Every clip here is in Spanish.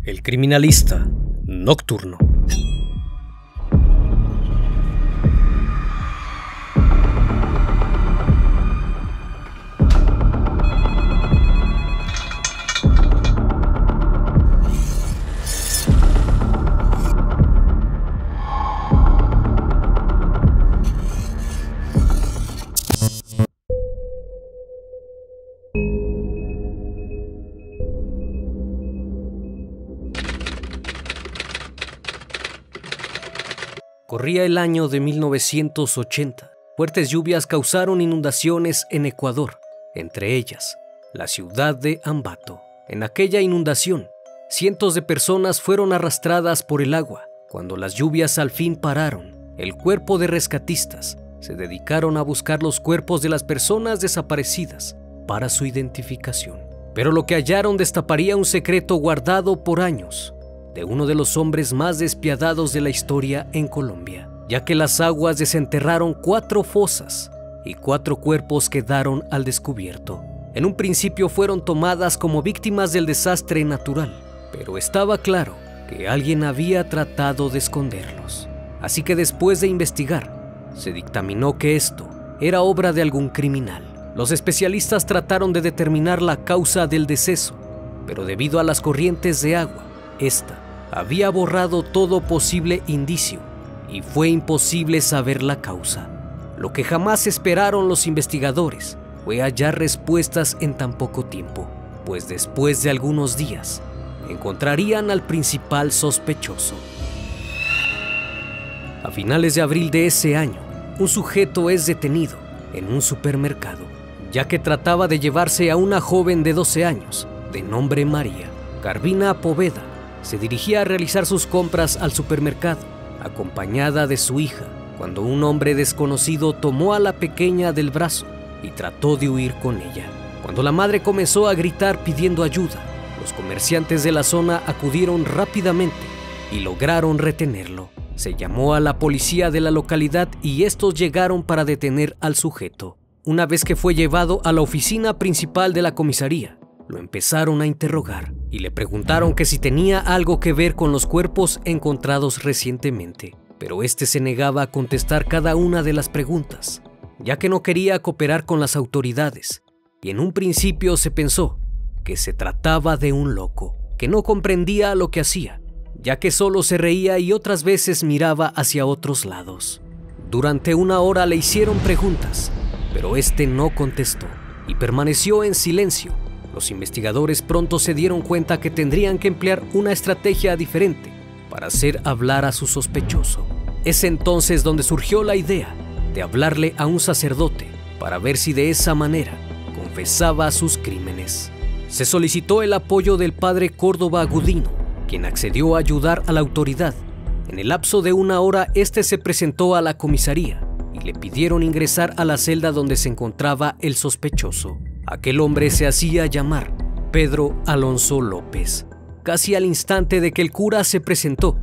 El criminalista nocturno. Corría el año de 1980. Fuertes lluvias causaron inundaciones en Ecuador, entre ellas la ciudad de Ambato. En aquella inundación, cientos de personas fueron arrastradas por el agua. Cuando las lluvias al fin pararon, el cuerpo de rescatistas se dedicaron a buscar los cuerpos de las personas desaparecidas para su identificación. Pero lo que hallaron destaparía un secreto guardado por años de uno de los hombres más despiadados de la historia en Colombia, ya que las aguas desenterraron 4 fosas y 4 cuerpos quedaron al descubierto. En un principio fueron tomadas como víctimas del desastre natural, pero estaba claro que alguien había tratado de esconderlos. Así que después de investigar, se dictaminó que esto era obra de algún criminal. Los especialistas trataron de determinar la causa del deceso, pero debido a las corrientes de agua, esta había borrado todo posible indicio y fue imposible saber la causa. Lo que jamás esperaron los investigadores fue hallar respuestas en tan poco tiempo, pues después de algunos días encontrarían al principal sospechoso. A finales de abril de ese año, un sujeto es detenido en un supermercado, ya que trataba de llevarse a una joven de 12 años, de nombre María. Carvina Poveda se dirigía a realizar sus compras al supermercado, acompañada de su hija, cuando un hombre desconocido tomó a la pequeña del brazo y trató de huir con ella. Cuando la madre comenzó a gritar pidiendo ayuda, los comerciantes de la zona acudieron rápidamente y lograron retenerlo. Se llamó a la policía de la localidad y estos llegaron para detener al sujeto. Una vez que fue llevado a la oficina principal de la comisaría, lo empezaron a interrogar y le preguntaron que si tenía algo que ver con los cuerpos encontrados recientemente, pero este se negaba a contestar cada una de las preguntas, ya que no quería cooperar con las autoridades, y en un principio se pensó que se trataba de un loco, que no comprendía lo que hacía, ya que solo se reía y otras veces miraba hacia otros lados. Durante 1 hora le hicieron preguntas, pero este no contestó y permaneció en silencio. Los investigadores pronto se dieron cuenta que tendrían que emplear una estrategia diferente para hacer hablar a su sospechoso. Es entonces donde surgió la idea de hablarle a un sacerdote para ver si de esa manera confesaba sus crímenes. Se solicitó el apoyo del padre Córdoba Gudino, quien accedió a ayudar a la autoridad. En el lapso de 1 hora, este se presentó a la comisaría y le pidieron ingresar a la celda donde se encontraba el sospechoso. Aquel hombre se hacía llamar Pedro Alonso López. Casi al instante de que el cura se presentó,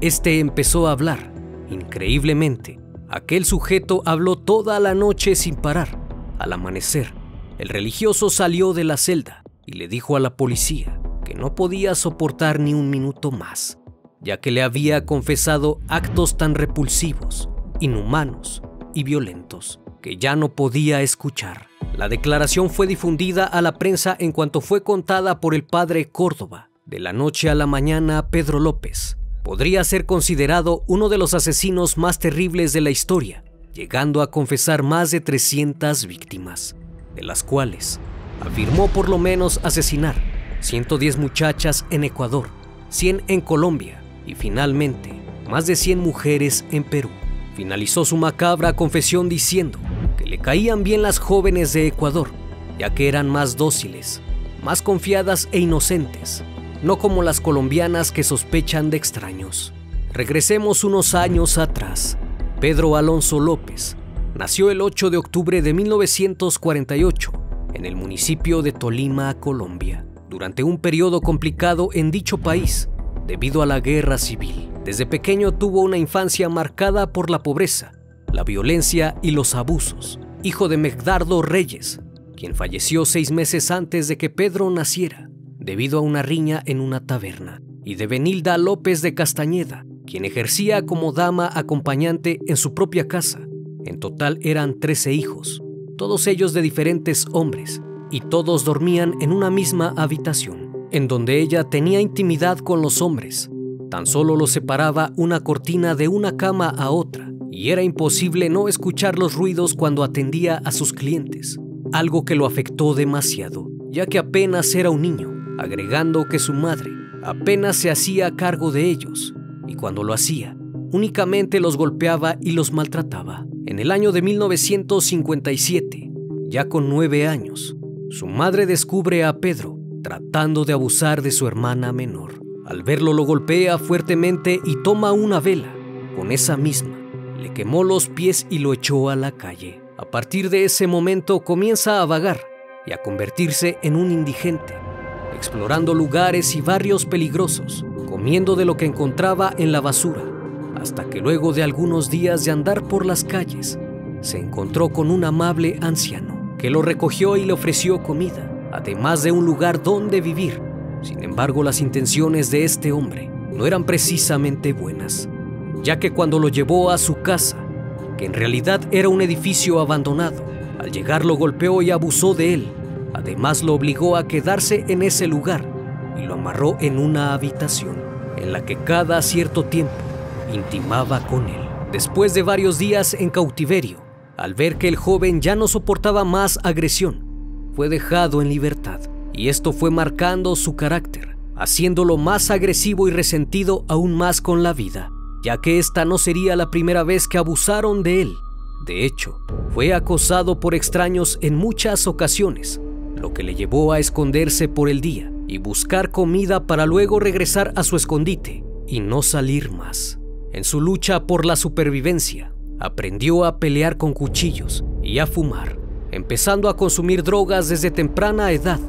este empezó a hablar. Increíblemente, aquel sujeto habló toda la noche sin parar. Al amanecer, el religioso salió de la celda y le dijo a la policía que no podía soportar ni un minuto más, ya que le había confesado actos tan repulsivos, inhumanos y violentos que ya no podía escuchar. La declaración fue difundida a la prensa en cuanto fue contada por el padre Córdoba. De la noche a la mañana, Pedro López podría ser considerado uno de los asesinos más terribles de la historia, llegando a confesar más de 300 víctimas, de las cuales afirmó por lo menos asesinar 110 muchachas en Ecuador, 100 en Colombia y finalmente más de 100 mujeres en Perú. Finalizó su macabra confesión diciendo que le caían bien las jóvenes de Ecuador, ya que eran más dóciles, más confiadas e inocentes, no como las colombianas que sospechan de extraños. Regresemos unos años atrás. Pedro Alonso López nació el 8 de octubre de 1948 en el municipio de Tolima, Colombia, durante un periodo complicado en dicho país debido a la guerra civil. Desde pequeño tuvo una infancia marcada por la pobreza, la violencia y los abusos. Hijo de Megdardo Reyes, quien falleció 6 meses antes de que Pedro naciera, debido a una riña en una taberna, y de Benilda López de Castañeda, quien ejercía como dama acompañante en su propia casa. En total eran 13 hijos, todos ellos de diferentes hombres, y todos dormían en una misma habitación, en donde ella tenía intimidad con los hombres. Tan solo los separaba una cortina de una cama a otra, y era imposible no escuchar los ruidos cuando atendía a sus clientes, algo que lo afectó demasiado, ya que apenas era un niño, agregando que su madre apenas se hacía cargo de ellos, y cuando lo hacía, únicamente los golpeaba y los maltrataba. En el año de 1957, ya con 9 años, su madre descubre a Pedro tratando de abusar de su hermana menor. Al verlo lo golpea fuertemente y toma una vela. Con esa misma, le quemó los pies y lo echó a la calle. A partir de ese momento comienza a vagar y a convertirse en un indigente, explorando lugares y barrios peligrosos, comiendo de lo que encontraba en la basura, hasta que luego de algunos días de andar por las calles, se encontró con un amable anciano que lo recogió y le ofreció comida, además de un lugar donde vivir. Sin embargo, las intenciones de este hombre no eran precisamente buenas, ya que cuando lo llevó a su casa, que en realidad era un edificio abandonado, al llegar lo golpeó y abusó de él. Además, lo obligó a quedarse en ese lugar y lo amarró en una habitación en la que cada cierto tiempo intimaba con él. Después de varios días en cautiverio, al ver que el joven ya no soportaba más agresión, fue dejado en libertad, y esto fue marcando su carácter, haciéndolo más agresivo y resentido aún más con la vida, ya que esta no sería la primera vez que abusaron de él. De hecho, fue acosado por extraños en muchas ocasiones, lo que le llevó a esconderse por el día y buscar comida para luego regresar a su escondite y no salir más. En su lucha por la supervivencia, aprendió a pelear con cuchillos y a fumar, empezando a consumir drogas desde temprana edad.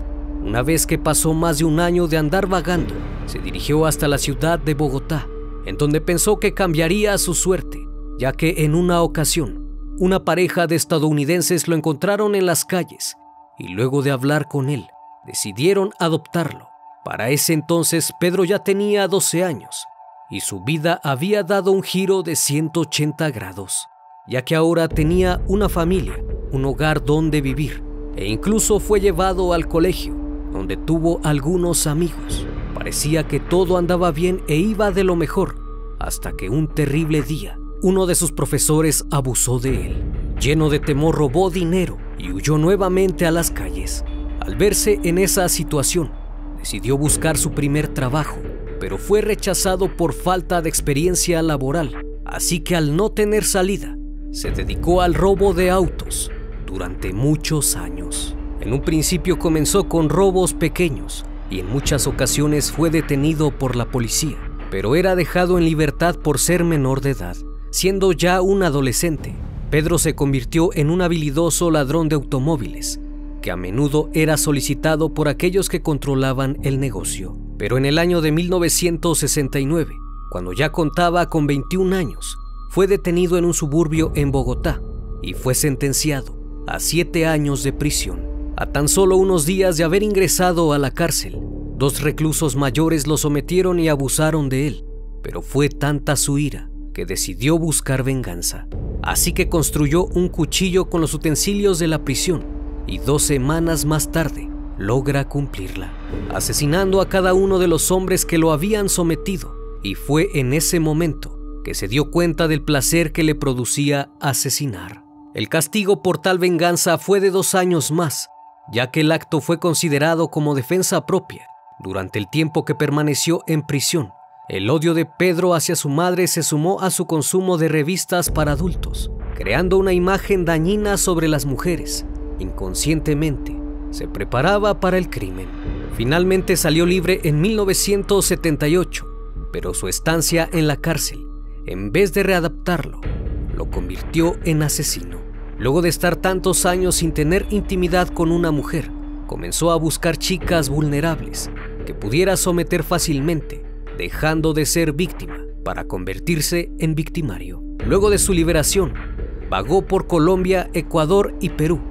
Una vez que pasó más de un año de andar vagando, se dirigió hasta la ciudad de Bogotá, en donde pensó que cambiaría su suerte, ya que en una ocasión, una pareja de estadounidenses lo encontraron en las calles y luego de hablar con él, decidieron adoptarlo. Para ese entonces, Pedro ya tenía 12 años y su vida había dado un giro de 180 grados, ya que ahora tenía una familia, un hogar donde vivir e incluso fue llevado al colegio, donde tuvo algunos amigos. Parecía que todo andaba bien e iba de lo mejor, hasta que un terrible día, uno de sus profesores abusó de él. Lleno de temor, robó dinero y huyó nuevamente a las calles. Al verse en esa situación, decidió buscar su primer trabajo, pero fue rechazado por falta de experiencia laboral. Así que al no tener salida, se dedicó al robo de autos durante muchos años. En un principio comenzó con robos pequeños y en muchas ocasiones fue detenido por la policía, pero era dejado en libertad por ser menor de edad. Siendo ya un adolescente, Pedro se convirtió en un habilidoso ladrón de automóviles, que a menudo era solicitado por aquellos que controlaban el negocio. Pero en el año de 1969, cuando ya contaba con 21 años, fue detenido en un suburbio en Bogotá y fue sentenciado a 7 años de prisión. A tan solo unos días de haber ingresado a la cárcel, 2 reclusos mayores lo sometieron y abusaron de él, pero fue tanta su ira que decidió buscar venganza. Así que construyó un cuchillo con los utensilios de la prisión y 2 semanas más tarde logra cumplirla, asesinando a cada uno de los hombres que lo habían sometido. Y fue en ese momento que se dio cuenta del placer que le producía asesinar. El castigo por tal venganza fue de 2 años más, ya que el acto fue considerado como defensa propia. Durante el tiempo que permaneció en prisión, el odio de Pedro hacia su madre se sumó a su consumo de revistas para adultos, creando una imagen dañina sobre las mujeres. Inconscientemente, se preparaba para el crimen. Finalmente salió libre en 1978, pero su estancia en la cárcel, en vez de readaptarlo, lo convirtió en asesino. Luego de estar tantos años sin tener intimidad con una mujer, comenzó a buscar chicas vulnerables que pudiera someter fácilmente, dejando de ser víctima para convertirse en victimario. Luego de su liberación, vagó por Colombia, Ecuador y Perú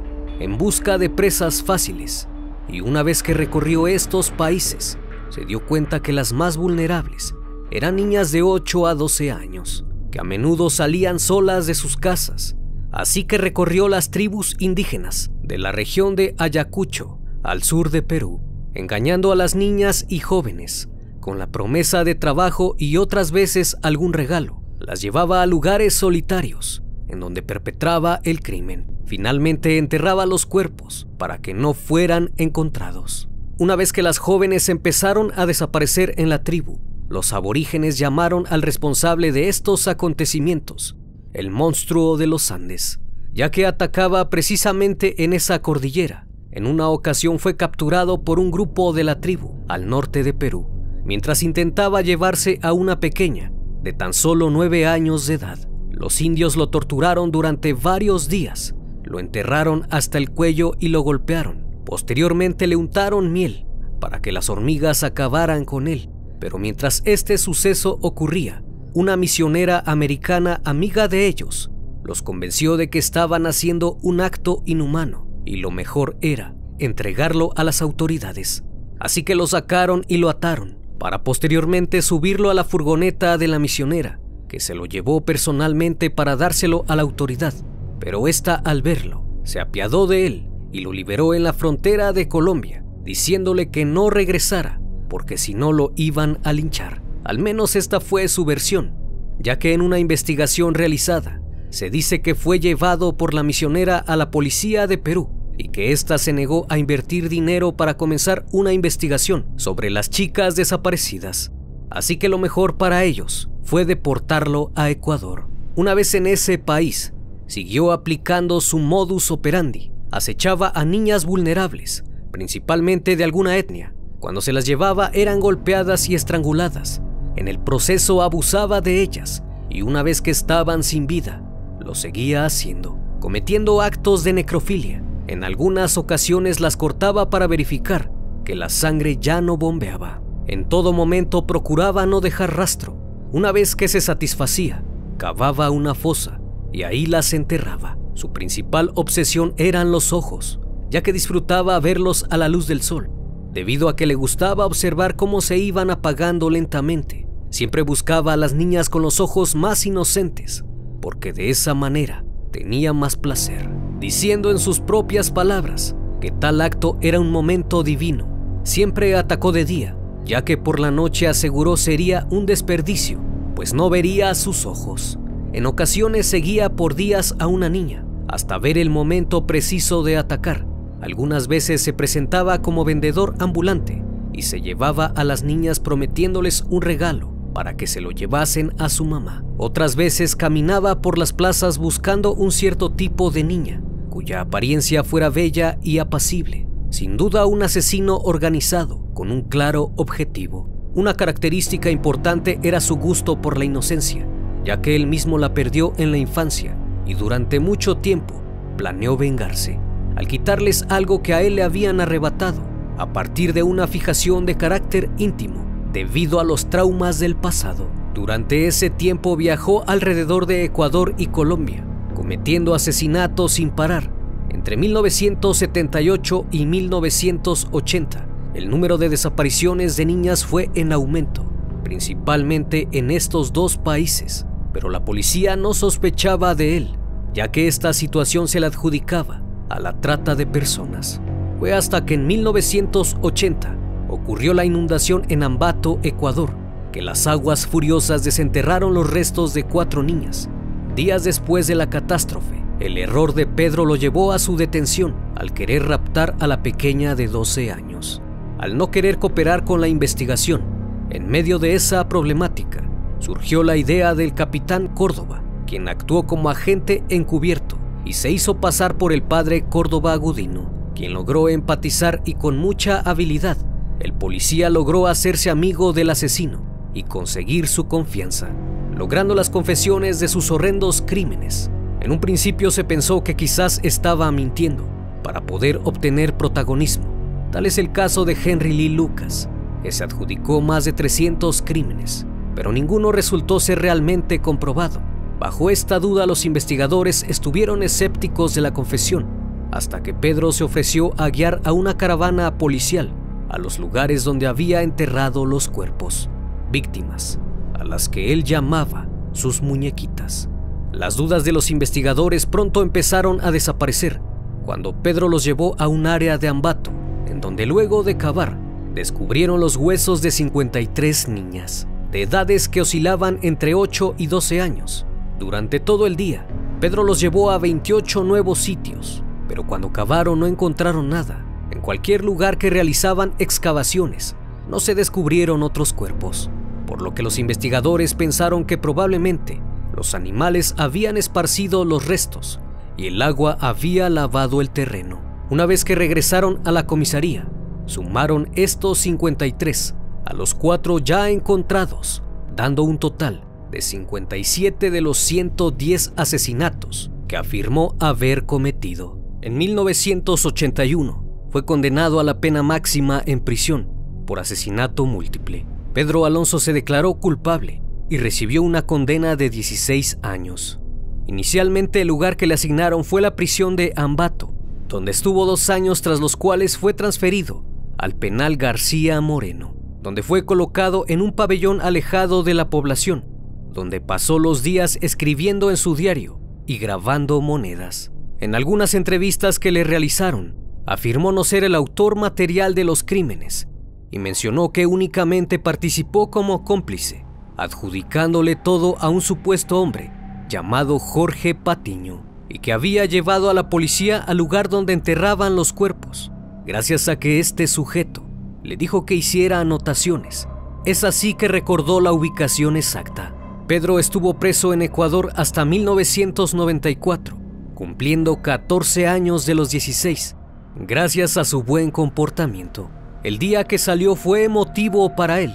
en busca de presas fáciles, y una vez que recorrió estos países, se dio cuenta que las más vulnerables eran niñas de 8 a 12 años, que a menudo salían solas de sus casas. Así que recorrió las tribus indígenas de la región de Ayacucho, al sur de Perú, engañando a las niñas y jóvenes con la promesa de trabajo y otras veces algún regalo. Las llevaba a lugares solitarios en donde perpetraba el crimen. Finalmente enterraba los cuerpos para que no fueran encontrados. Una vez que las jóvenes empezaron a desaparecer en la tribu, los aborígenes llamaron al responsable de estos acontecimientos el monstruo de los Andes, ya que atacaba precisamente en esa cordillera. En una ocasión fue capturado por un grupo de la tribu al norte de Perú, mientras intentaba llevarse a una pequeña de tan solo 9 años de edad. Los indios lo torturaron durante varios días, lo enterraron hasta el cuello y lo golpearon. Posteriormente le untaron miel para que las hormigas acabaran con él. Pero mientras este suceso ocurría, una misionera americana amiga de ellos los convenció de que estaban haciendo un acto inhumano y lo mejor era entregarlo a las autoridades. Así que lo sacaron y lo ataron para posteriormente subirlo a la furgoneta de la misionera, que se lo llevó personalmente para dárselo a la autoridad. Pero esta, al verlo, se apiadó de él y lo liberó en la frontera de Colombia, diciéndole que no regresara porque si no lo iban a linchar. Al menos esta fue su versión, ya que en una investigación realizada se dice que fue llevado por la misionera a la policía de Perú y que ésta se negó a invertir dinero para comenzar una investigación sobre las chicas desaparecidas. Así que lo mejor para ellos fue deportarlo a Ecuador. Una vez en ese país, siguió aplicando su modus operandi. Acechaba a niñas vulnerables, principalmente de alguna etnia. Cuando se las llevaba eran golpeadas y estranguladas. En el proceso abusaba de ellas y una vez que estaban sin vida, lo seguía haciendo, cometiendo actos de necrofilia. En algunas ocasiones las cortaba para verificar que la sangre ya no bombeaba. En todo momento procuraba no dejar rastro. Una vez que se satisfacía, cavaba una fosa y ahí las enterraba. Su principal obsesión eran los ojos, ya que disfrutaba verlos a la luz del sol. Debido a que le gustaba observar cómo se iban apagando lentamente, siempre buscaba a las niñas con los ojos más inocentes, porque de esa manera tenía más placer, diciendo en sus propias palabras que tal acto era un momento divino. Siempre atacó de día, ya que por la noche aseguró sería un desperdicio, pues no vería sus ojos. En ocasiones seguía por días a una niña, hasta ver el momento preciso de atacar. Algunas veces se presentaba como vendedor ambulante y se llevaba a las niñas prometiéndoles un regalo para que se lo llevasen a su mamá. Otras veces caminaba por las plazas buscando un cierto tipo de niña, cuya apariencia fuera bella y apacible. Sin duda un asesino organizado con un claro objetivo. Una característica importante era su gusto por la inocencia, ya que él mismo la perdió en la infancia y durante mucho tiempo planeó vengarse al quitarles algo que a él le habían arrebatado a partir de una fijación de carácter íntimo debido a los traumas del pasado. Durante ese tiempo viajó alrededor de Ecuador y Colombia, cometiendo asesinatos sin parar. Entre 1978 y 1980, el número de desapariciones de niñas fue en aumento, principalmente en estos dos países, pero la policía no sospechaba de él, ya que esta situación se la adjudicaba a la trata de personas. Fue hasta que en 1980 ocurrió la inundación en Ambato, Ecuador, que las aguas furiosas desenterraron los restos de 4 niñas. Días después de la catástrofe, el error de Pedro lo llevó a su detención al querer raptar a la pequeña de 12 años. Al no querer cooperar con la investigación, en medio de esa problemática, surgió la idea del capitán Córdoba, quien actuó como agente encubierto y se hizo pasar por el padre Córdoba Gudino, quien logró empatizar y con mucha habilidad, el policía logró hacerse amigo del asesino y conseguir su confianza, logrando las confesiones de sus horrendos crímenes. En un principio se pensó que quizás estaba mintiendo para poder obtener protagonismo. Tal es el caso de Henry Lee Lucas, que se adjudicó más de 300 crímenes, pero ninguno resultó ser realmente comprobado. Bajo esta duda, los investigadores estuvieron escépticos de la confesión, hasta que Pedro se ofreció a guiar a una caravana policial a los lugares donde había enterrado los cuerpos, víctimas a las que él llamaba sus muñequitas. Las dudas de los investigadores pronto empezaron a desaparecer cuando Pedro los llevó a un área de Ambato, en donde luego de cavar, descubrieron los huesos de 53 niñas, de edades que oscilaban entre 8 y 12 años. Durante todo el día, Pedro los llevó a 28 nuevos sitios, pero cuando cavaron no encontraron nada. En cualquier lugar que realizaban excavaciones, no se descubrieron otros cuerpos, por lo que los investigadores pensaron que probablemente los animales habían esparcido los restos y el agua había lavado el terreno. Una vez que regresaron a la comisaría, sumaron estos 53 a los 4 ya encontrados, dando un total de 57 de los 110 asesinatos que afirmó haber cometido. En 1981 fue condenado a la pena máxima en prisión por asesinato múltiple. Pedro Alonso se declaró culpable y recibió una condena de 16 años. Inicialmente el lugar que le asignaron fue la prisión de Ambato, donde estuvo 2 años, tras los cuales fue transferido al penal García Moreno, donde fue colocado en un pabellón alejado de la población, donde pasó los días escribiendo en su diario y grabando monedas. En algunas entrevistas que le realizaron, afirmó no ser el autor material de los crímenes y mencionó que únicamente participó como cómplice, adjudicándole todo a un supuesto hombre llamado Jorge Patiño, y que había llevado a la policía al lugar donde enterraban los cuerpos, gracias a que este sujeto le dijo que hiciera anotaciones. Es así que recordó la ubicación exacta. Pedro estuvo preso en Ecuador hasta 1994, cumpliendo 14 años de los 16, gracias a su buen comportamiento. El día que salió fue emotivo para él,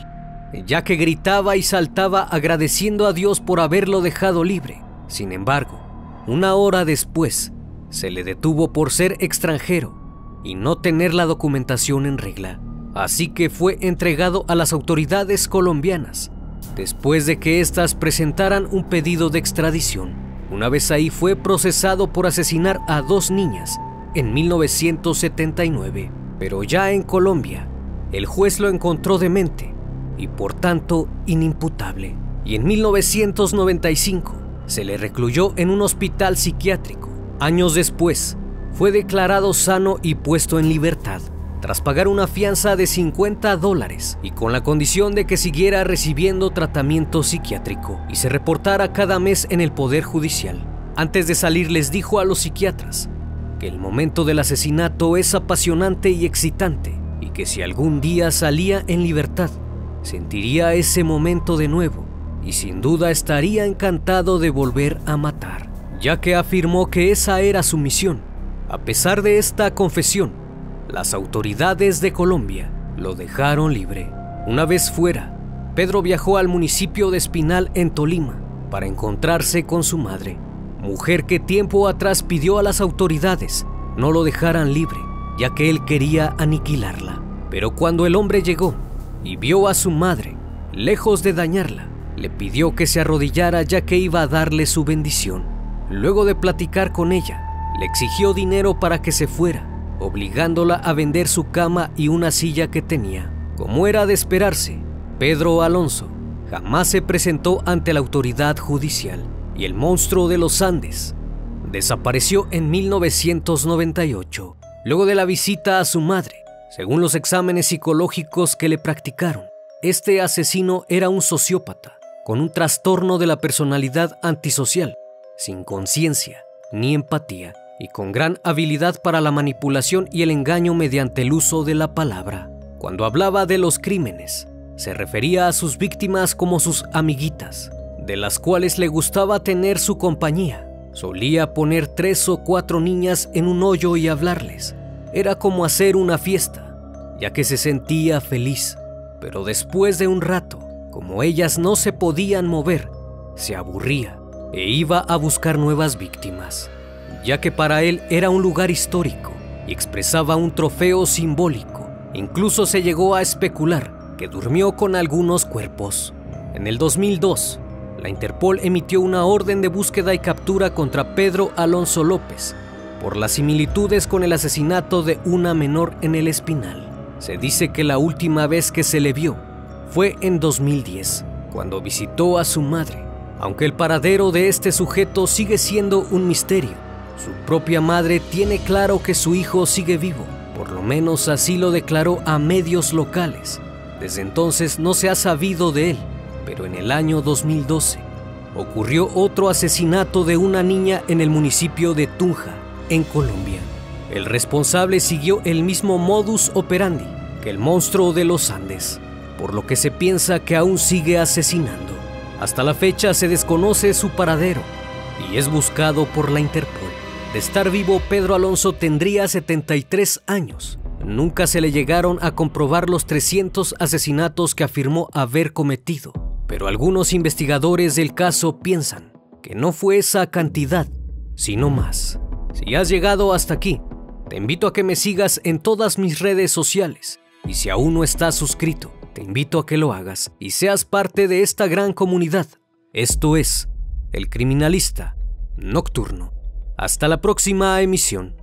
ya que gritaba y saltaba agradeciendo a Dios por haberlo dejado libre. Sin embargo, una hora después, se le detuvo por ser extranjero y no tener la documentación en regla, así que fue entregado a las autoridades colombianas, después de que éstas presentaran un pedido de extradición. Una vez ahí fue procesado por asesinar a 2 niñas en 1979, pero ya en Colombia, el juez lo encontró demente y por tanto inimputable, y en 1995 se le recluyó en un hospital psiquiátrico. Años después, fue declarado sano y puesto en libertad, tras pagar una fianza de $50 y con la condición de que siguiera recibiendo tratamiento psiquiátrico y se reportara cada mes en el Poder Judicial. Antes de salir les dijo a los psiquiatras que el momento del asesinato es apasionante y excitante y que si algún día salía en libertad, sentiría ese momento de nuevo y sin duda estaría encantado de volver a matar, ya que afirmó que esa era su misión. A pesar de esta confesión, las autoridades de Colombia lo dejaron libre. Una vez fuera, Pedro viajó al municipio de Espinal en Tolima para encontrarse con su madre, mujer que tiempo atrás pidió a las autoridades no lo dejaran libre, ya que él quería aniquilarla. Pero cuando el hombre llegó y vio a su madre, lejos de dañarla, le pidió que se arrodillara ya que iba a darle su bendición. Luego de platicar con ella, le exigió dinero para que se fuera, obligándola a vender su cama y una silla que tenía. Como era de esperarse, Pedro Alonso jamás se presentó ante la autoridad judicial y el monstruo de los Andes desapareció en 1998, luego de la visita a su madre. Según los exámenes psicológicos que le practicaron, este asesino era un sociópata con un trastorno de la personalidad antisocial, sin conciencia ni empatía y con gran habilidad para la manipulación y el engaño mediante el uso de la palabra. Cuando hablaba de los crímenes, se refería a sus víctimas como sus amiguitas, de las cuales le gustaba tener su compañía. Solía poner 3 o 4 niñas en un hoyo y hablarles. Era como hacer una fiesta, ya que se sentía feliz. Pero después de un rato, como ellas no se podían mover, se aburría e iba a buscar nuevas víctimas, ya que para él era un lugar histórico y expresaba un trofeo simbólico. Incluso se llegó a especular que durmió con algunos cuerpos. En el 2002, la Interpol emitió una orden de búsqueda y captura contra Pedro Alonso López por las similitudes con el asesinato de una menor en el Espinal. Se dice que la última vez que se le vio fue en 2010, cuando visitó a su madre, aunque el paradero de este sujeto sigue siendo un misterio. Su propia madre tiene claro que su hijo sigue vivo, por lo menos así lo declaró a medios locales. Desde entonces no se ha sabido de él, pero en el año 2012 ocurrió otro asesinato de una niña en el municipio de Tunja, en Colombia. El responsable siguió el mismo modus operandi que el monstruo de los Andes, por lo que se piensa que aún sigue asesinando. Hasta la fecha se desconoce su paradero y es buscado por la Interpol. De estar vivo, Pedro Alonso tendría 73 años. Nunca se le llegaron a comprobar los 300 asesinatos que afirmó haber cometido, pero algunos investigadores del caso piensan que no fue esa cantidad, sino más. Si has llegado hasta aquí, te invito a que me sigas en todas mis redes sociales, y si aún no estás suscrito, te invito a que lo hagas y seas parte de esta gran comunidad. Esto es El Criminalista Nocturno. Hasta la próxima emisión.